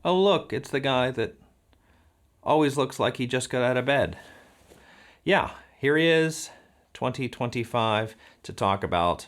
Oh, look, it's the guy that always looks like he just got out of bed. Yeah, here he is, 2025, to talk about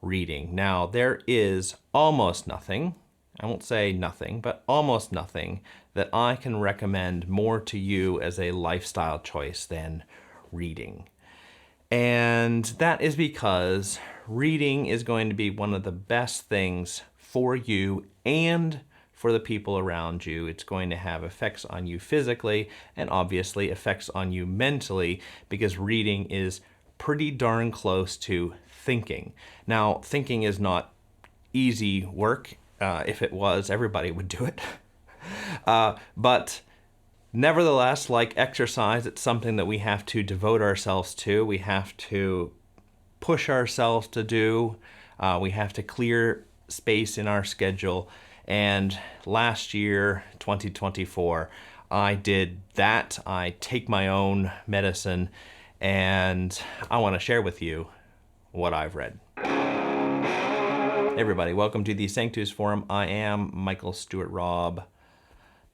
reading. Now, there is almost nothing, I won't say nothing, but almost nothing that I can recommend more to you as a lifestyle choice than reading. And that is because reading is going to be one of the best things for you and for the people around you. It's going to have effects on you physically and obviously effects on you mentally, because reading is pretty darn close to thinking. Now, thinking is not easy work. If it was, everybody would do it. But nevertheless, like exercise, it's something that we have to devote ourselves to. We have to push ourselves to do. We have to clear space in our schedule. And last year, 2024, I did that. I take my own medicine, and I want to share with you what I've read. Hey everybody, welcome to the Sanctus Forum. I am Michael Stewart Robb.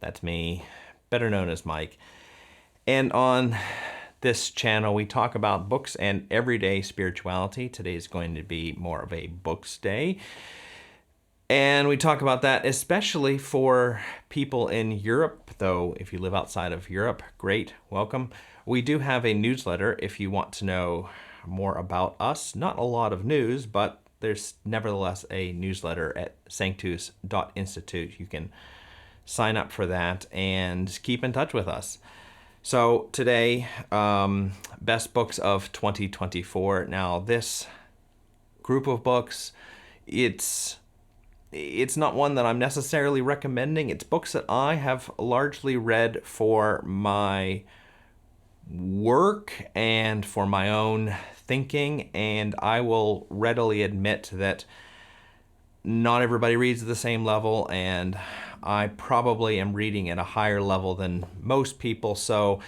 That's me, better known as Mike. And on this channel, we talk about books and everyday spirituality. Today is going to be more of a books day. And we talk about that especially for people in Europe, though if you live outside of Europe, great, welcome. We do have a newsletter if you want to know more about us. Not a lot of news, but there's nevertheless a newsletter at Sanctus.Institute. You can sign up for that and keep in touch with us. So today, best books of 2024. Now this group of books, it's not one that I'm necessarily recommending. It's books that I have largely read for my work and for my own thinking, and I will readily admit that not everybody reads at the same level, and I probably am reading at a higher level than most people, so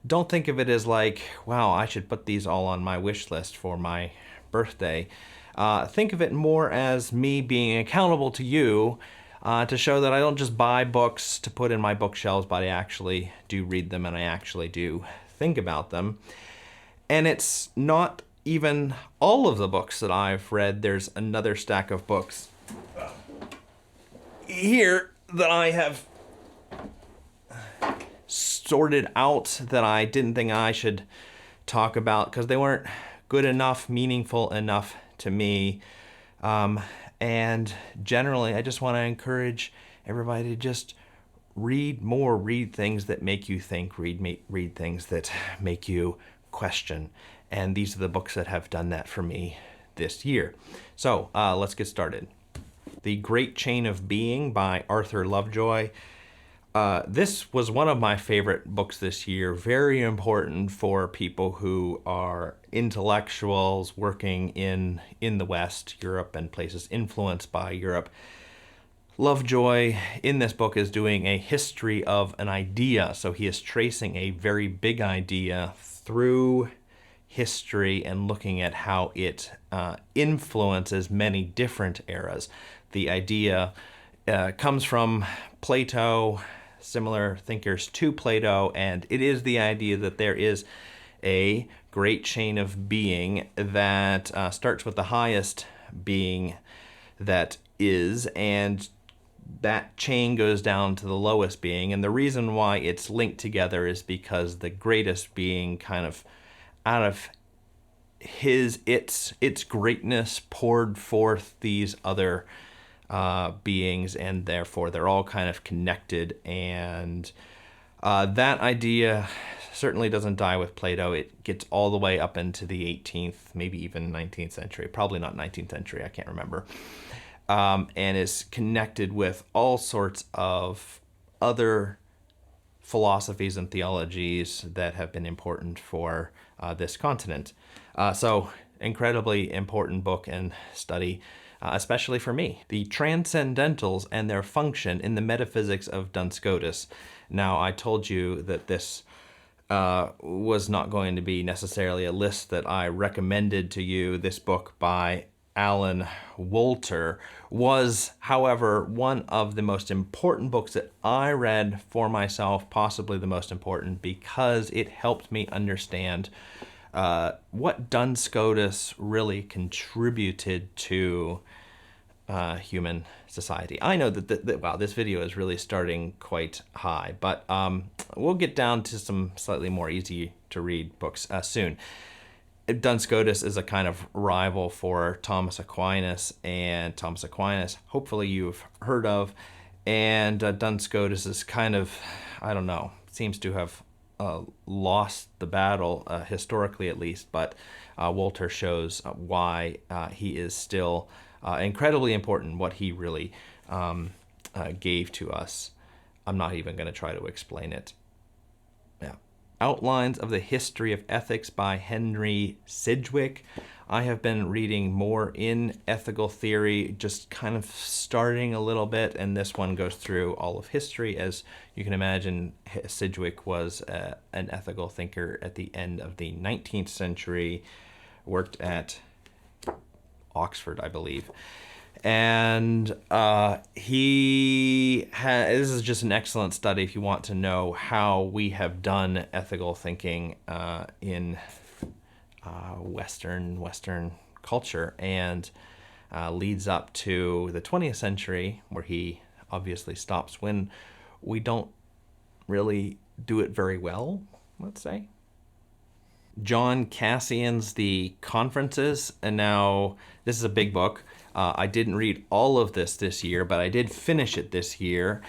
don't think of it as like, wow, I should put these all on my wish list for my birthday. Think of it more as me being accountable to you, to show that I don't just buy books to put in my bookshelves, but I actually do read them and I actually do think about them. And it's not even all of the books that I've read. There's another stack of books here that I have sorted out that I didn't think I should talk about because they weren't good enough, meaningful enough to me. And generally, I just want to encourage everybody to just read more, read things that make you think, read things that make you question. And these are the books that have done that for me this year. So let's get started. The Great Chain of Being by Arthur Lovejoy. This was one of my favorite books this year. Very important for people who are intellectuals working in the West, Europe, and places influenced by Europe. Lovejoy in this book is doing a history of an idea. So he is tracing a very big idea through history and looking at how it influences many different eras. The idea comes from Plato, similar thinkers to Plato, and it is the idea that there is a great chain of being that starts with the highest being that is, and that chain goes down to the lowest being. And the reason why it's linked together is because the greatest being kind of out of its greatness poured forth these other beings, and therefore they're all kind of connected. And that idea certainly doesn't die with Plato. It gets all the way up into the 18th, maybe even 19th century. Probably not 19th century, I can't remember. And is connected with all sorts of other philosophies and theologies that have been important for this continent. So incredibly important book and study, especially for me. The Transcendentals and Their Function in the Metaphysics of Duns Scotus. Now, I told you that this was not going to be necessarily a list that I recommended to you. This book by Alan Wolter was, however, one of the most important books that I read for myself, possibly the most important, because it helped me understand what Duns Scotus really contributed to human society. I know that wow, this video is really starting quite high, but we'll get down to some slightly more easy to read books soon. Duns Scotus is a kind of rival for Thomas Aquinas, and Thomas Aquinas, hopefully you've heard of, and Duns Scotus is kind of, I don't know, seems to have lost the battle, historically at least, but Wolter shows why he is still incredibly important, what he really gave to us. I'm not even going to try to explain it. Yeah. Outlines of the History of Ethics by Henry Sidgwick. I have been reading more in ethical theory, just kind of starting a little bit, and this one goes through all of history. As you can imagine, Sidgwick was an ethical thinker at the end of the 19th century, worked at Oxford, I believe. And this is just an excellent study if you want to know how we have done ethical thinking in Western culture, and leads up to the 20th century, where he obviously stops when we don't really do it very well, let's say. John Cassian's The Conferences, and now this is a big book. I didn't read all of this year, but I did finish it this year.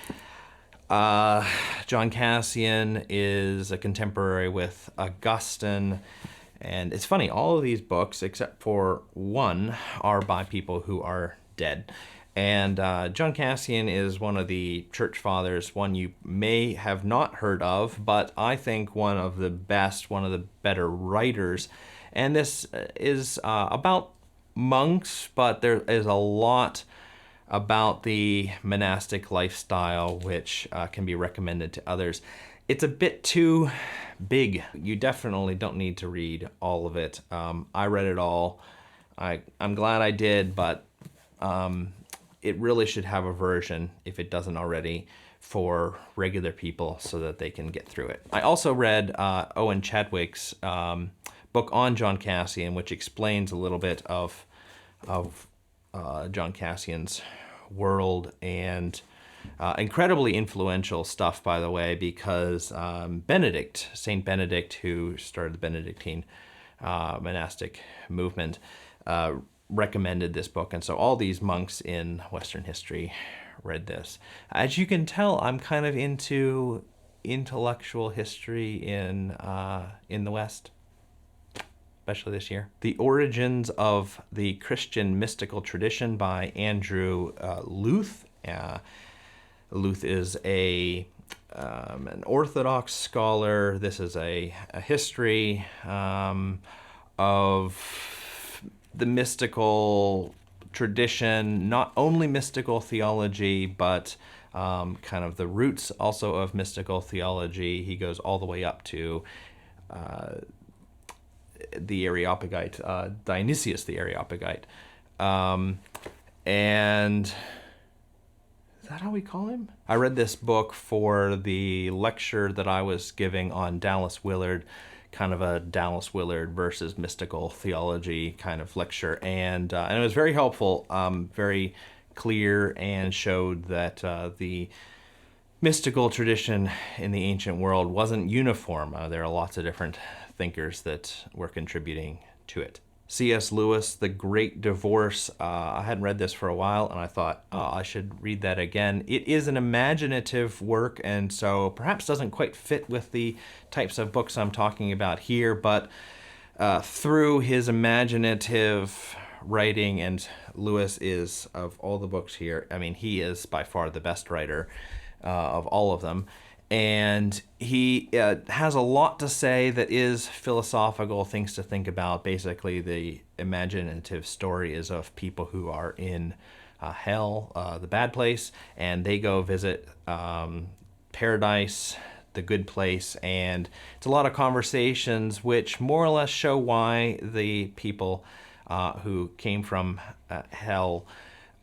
John Cassian is a contemporary with Augustine, and it's funny, all of these books, except for one, are by people who are dead. And John Cassian is one of the church fathers, one you may have not heard of, but I think one of the best, one of the better writers. And this is about monks, but there is a lot about the monastic lifestyle which can be recommended to others. It's a bit too big. You definitely don't need to read all of it. I read it all. I'm glad I did, but it really should have a version, if it doesn't already, for regular people so that they can get through it. I also read Owen Chadwick's book on John Cassian, which explains a little bit of John Cassian's world, and incredibly influential stuff, by the way, because Saint Benedict, who started the Benedictine monastic movement, recommended this book, and so all these monks in Western history read this. As you can tell, I'm kind of into intellectual history in the West, especially this year. The Origins of the Christian Mystical Tradition by Andrew Luth. Luth is an Orthodox scholar. This is a history of the mystical tradition, not only mystical theology, but kind of the roots also of mystical theology. He goes all the way up to the Areopagite, Dionysius the Areopagite. And is that how we call him? I read this book for the lecture that I was giving on Dallas Willard, kind of a Dallas Willard versus mystical theology kind of lecture, and it was very helpful, very clear, and showed that the mystical tradition in the ancient world wasn't uniform. There are lots of different thinkers that were contributing to it. C.S. Lewis, The Great Divorce. I hadn't read this for a while, and I thought, oh, I should read that again. It is an imaginative work, and so perhaps doesn't quite fit with the types of books I'm talking about here, but through his imaginative writing, and Lewis is, of all the books here, I mean, he is by far the best writer of all of them. And he has a lot to say that is philosophical, things to think about. Basically, the imaginative story is of people who are in hell, the bad place, and they go visit paradise, the good place, and it's a lot of conversations which more or less show why the people who came from hell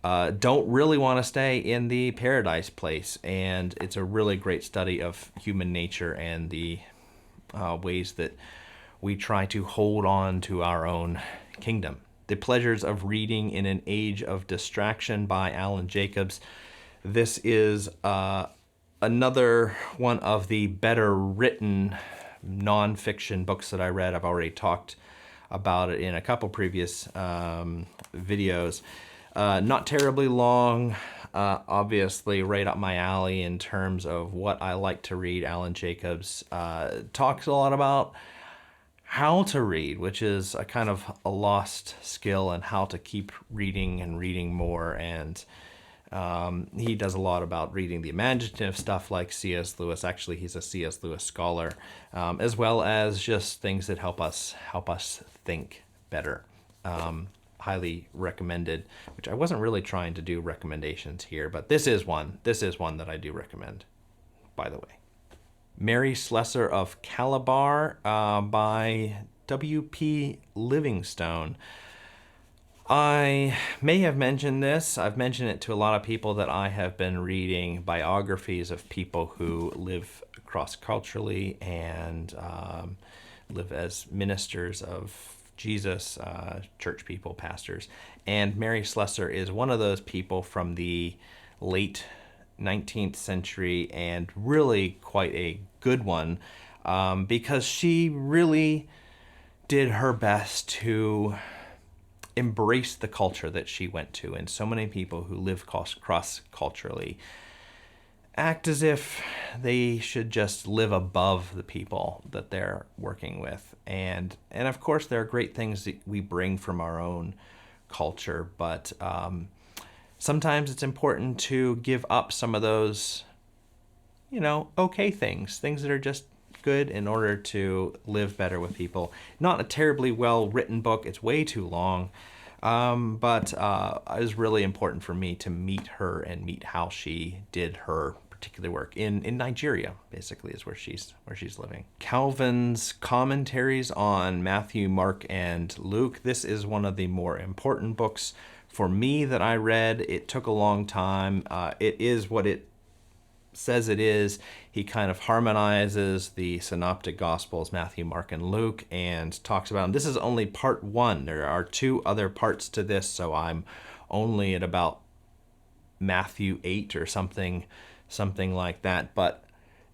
don't really want to stay in the paradise place. And it's a really great study of human nature and the ways that we try to hold on to our own kingdom. The Pleasures of Reading in an Age of Distraction by Alan Jacobs. This is another one of the better written nonfiction books that I read. I've already talked about it in a couple previous videos. Not terribly long, obviously right up my alley in terms of what I like to read. Alan Jacobs talks a lot about how to read, which is a kind of a lost skill, and how to keep reading and reading more. And he does a lot about reading the imaginative stuff like C.S. Lewis. Actually, he's a C.S. Lewis scholar, as well as just things that help us think better. Highly recommended, which I wasn't really trying to do recommendations here, but this is one that I do recommend, by the way. Mary Slesser of Calabar by W.P. Livingstone. I may have mentioned this. I've mentioned it to a lot of people that I have been reading biographies of people who live cross-culturally and live as ministers of Jesus, church people, pastors. And Mary Slesser is one of those people from the late 19th century, and really quite a good one, because she really did her best to embrace the culture that she went to. And so many people who live cross-culturally act as if they should just live above the people that they're working with. And of course, there are great things that we bring from our own culture, but sometimes it's important to give up some of those, okay things that are just good in order to live better with people. Not a terribly well-written book. It's way too long. But it was really important for me to meet her and meet how she did her particular work in Nigeria, basically, is where she's living. Calvin's commentaries on Matthew, Mark, and Luke. This is one of the more important books for me that I read. It took a long time. It is what it says it is. He kind of harmonizes the synoptic gospels, Matthew, Mark, and Luke, and talks about them. This is only part one. There are two other parts to this, so I'm only at about Matthew 8 or something like that. But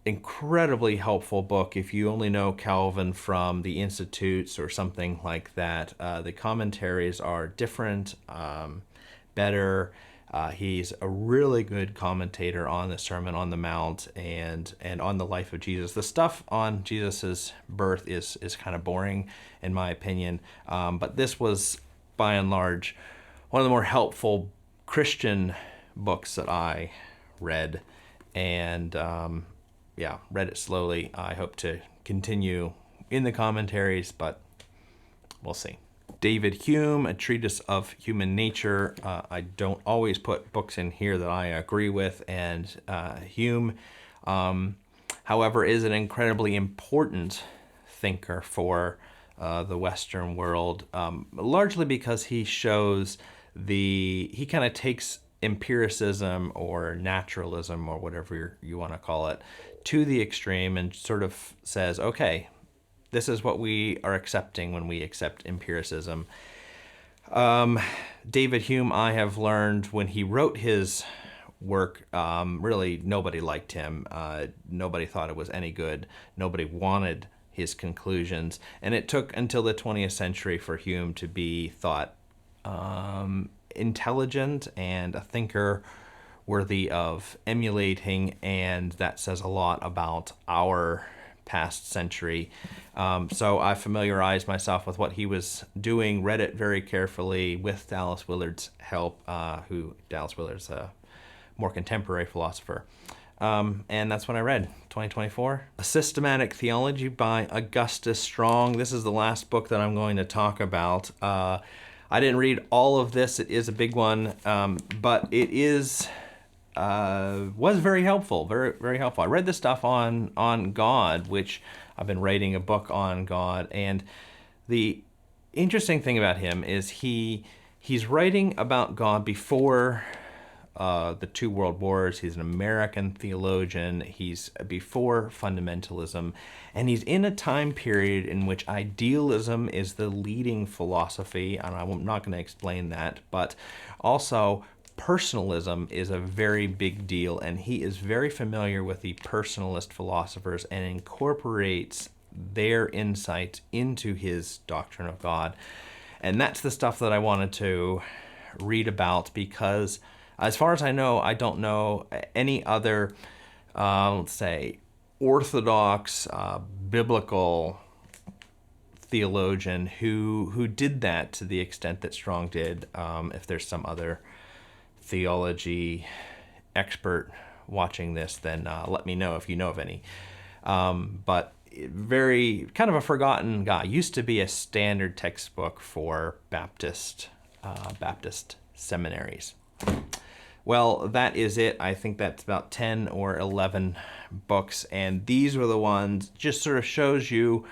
incredibly helpful book if you only know Calvin from the Institutes or something like that. The commentaries are different, better. He's a really good commentator on the Sermon on the Mount and on the life of Jesus. The stuff on Jesus's birth is kind of boring, in my opinion. But this was, by and large, one of the more helpful Christian books that I read. And read it slowly. I hope to continue in the commentaries, but we'll see. David Hume, A Treatise of Human Nature. I don't always put books in here that I agree with, and Hume, however, is an incredibly important thinker for the Western world, largely because he shows he kind of takes empiricism or naturalism or whatever you want to call it to the extreme and sort of says, okay, this is what we are accepting when we accept empiricism. David Hume, I have learned when he wrote his work, really nobody liked him. Nobody thought it was any good. Nobody wanted his conclusions. And it took until the 20th century for Hume to be thought intelligent and a thinker worthy of emulating. And that says a lot about our past century. So I familiarized myself with what he was doing, read it very carefully with Dallas Willard's help, Dallas Willard's a more contemporary philosopher. And that's what I read, 2024. A Systematic Theology by Augustus Strong. This is the last book that I'm going to talk about. I didn't read all of this. It is a big one, but it was very helpful, very, very helpful. I read this stuff on God, which I've been writing a book on God, and the interesting thing about him is he's writing about God before the two world wars. He's an American theologian. He's before fundamentalism, and he's in a time period in which idealism is the leading philosophy, and I'm not going to explain that, but also personalism is a very big deal, and he is very familiar with the personalist philosophers and incorporates their insight into his doctrine of God. And that's the stuff that I wanted to read about, because as far as I know, I don't know any other, let's say, orthodox, biblical theologian who did that to the extent that Strong did. If there's some other theology expert watching this, then let me know if you know of any. But very kind of a forgotten guy. Used to be a standard textbook for Baptist seminaries. Well, that is it. I think that's about 10 or 11 books, and these were the ones. Just sort of shows you,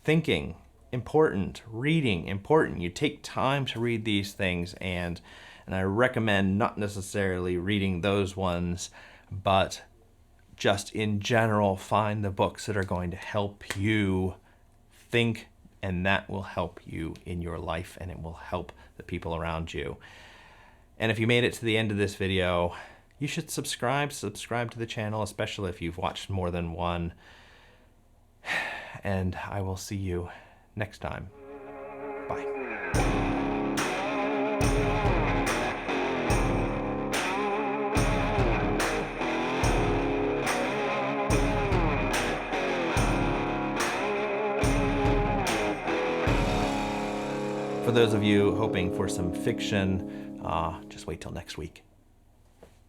thinking important, reading important. You take time to read these things, and I recommend not necessarily reading those ones, but just in general, find the books that are going to help you think, and that will help you in your life, and it will help the people around you. And if you made it to the end of this video, you should subscribe to the channel, especially if you've watched more than one. And I will see you next time. Bye. For those of you hoping for some fiction, just wait till next week.